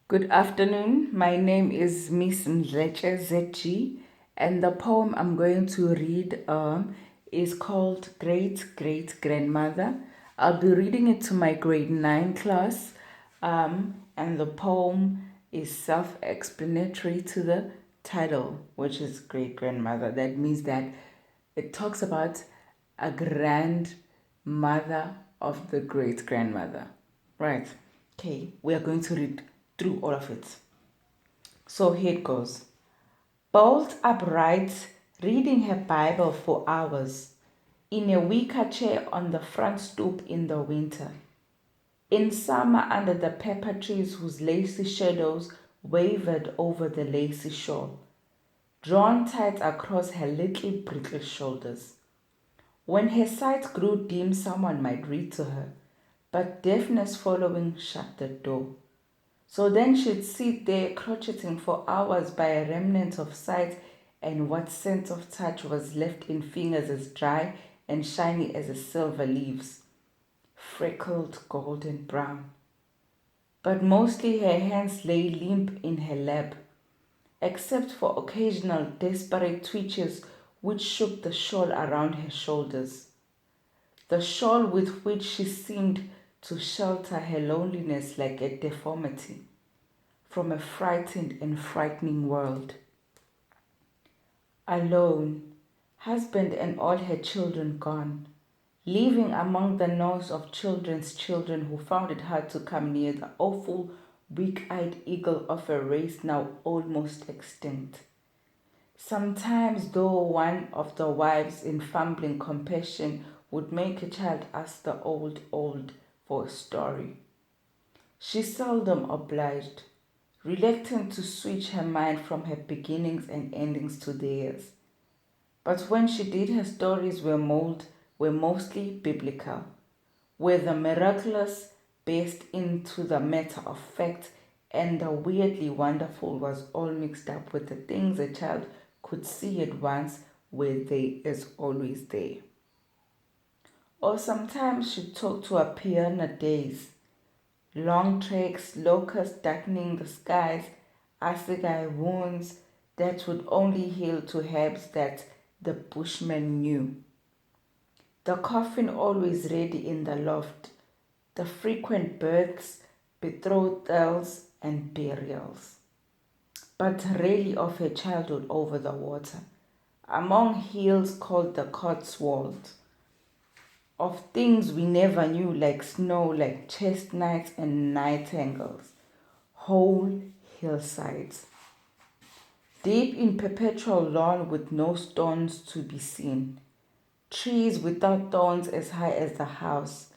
Good afternoon. My name is Miss Mdletshe ZG, and the poem I'm going to read is called Great Great Grandmother. I'll be reading it to my grade 9 class, and the poem is self explanatory to the title, which is Great Grandmother. That means that it talks about a grandmother of the great grandmother. Right. Okay, we are going to read through all of it. So here it goes. Bolt upright, reading her Bible for hours, in a wicker chair on the front stoop in the winter. In summer, under the pepper trees whose lacy shadows wavered over the lacy shawl, drawn tight across her little brittle shoulders. When her sight grew dim, someone might read to her, but deafness following shut the door. So then she'd sit there crocheting for hours by a remnant of sight, and what scent of touch was left in fingers as dry and shiny as the silver leaves, freckled golden brown. But mostly her hands lay limp in her lap, except for occasional desperate twitches which shook the shawl around her shoulders, the shawl with which she seemed to shelter her loneliness like a deformity from a frightened and frightening world. Alone, husband and all her children gone, living among the noise of children's children who found it hard to come near the awful, weak-eyed eagle of a race now almost extinct. Sometimes, though, one of the wives, in fumbling compassion, would make a child ask the old for a story. She seldom obliged, reluctant to switch her mind from her beginnings and endings to theirs. But when she did, her stories were mostly biblical, where the miraculous burst into the matter of fact and the weirdly wonderful was all mixed up with the things a child could see at once where they is always there. Or sometimes she'd talk to a piano days, long treks, locusts darkening the skies, assegai wounds that would only heal to herbs that the bushman knew. The coffin always ready in the loft, the frequent births, betrothals, and burials, but rarely of her childhood over the water, among hills called the Cotswolds, of things we never knew like snow, like chestnuts and nightingales, whole hillsides, deep in perpetual lawn with no stones to be seen, trees without thorns as high as the house,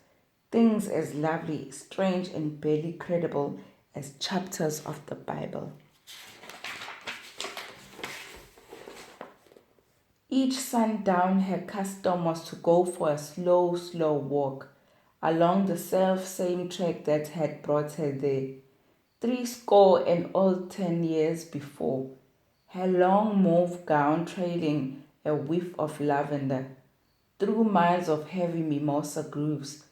things as lovely, strange, and barely credible as chapters of the Bible. Each sundown, her custom was to go for a slow walk along the self-same track that had brought her there, 10 years before, her long mauve gown trailing a whiff of lavender, through miles of heavy mimosa grooves,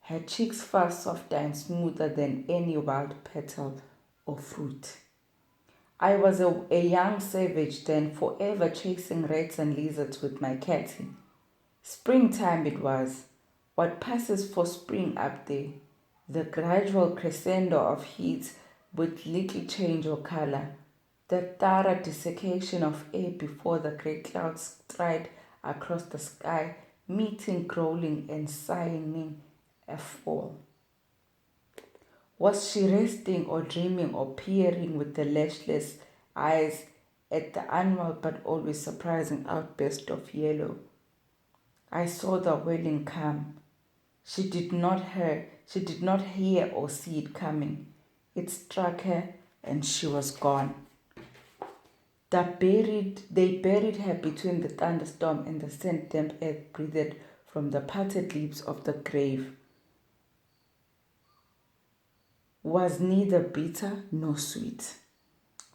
her cheeks far softer and smoother than any wild petal or fruit. I was a young savage then, forever chasing rats and lizards with my catty. Springtime it was, what passes for spring up there, the gradual crescendo of heat with little change or color, the thorough desiccation of air before the great clouds stride across the sky, meeting, growling, and sighing a fall. Was she resting or dreaming or peering with the lashless eyes at the annual but always surprising outburst of yellow? I saw the wailing come. She did not hear or see it coming. It struck her and she was gone. They buried her between the thunderstorm and the scent damp earth breathed from the parted lips of the grave. Was neither bitter nor sweet.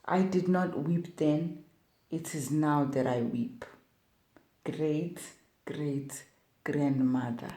I did not weep then, it is now that I weep. Great, great grandmother.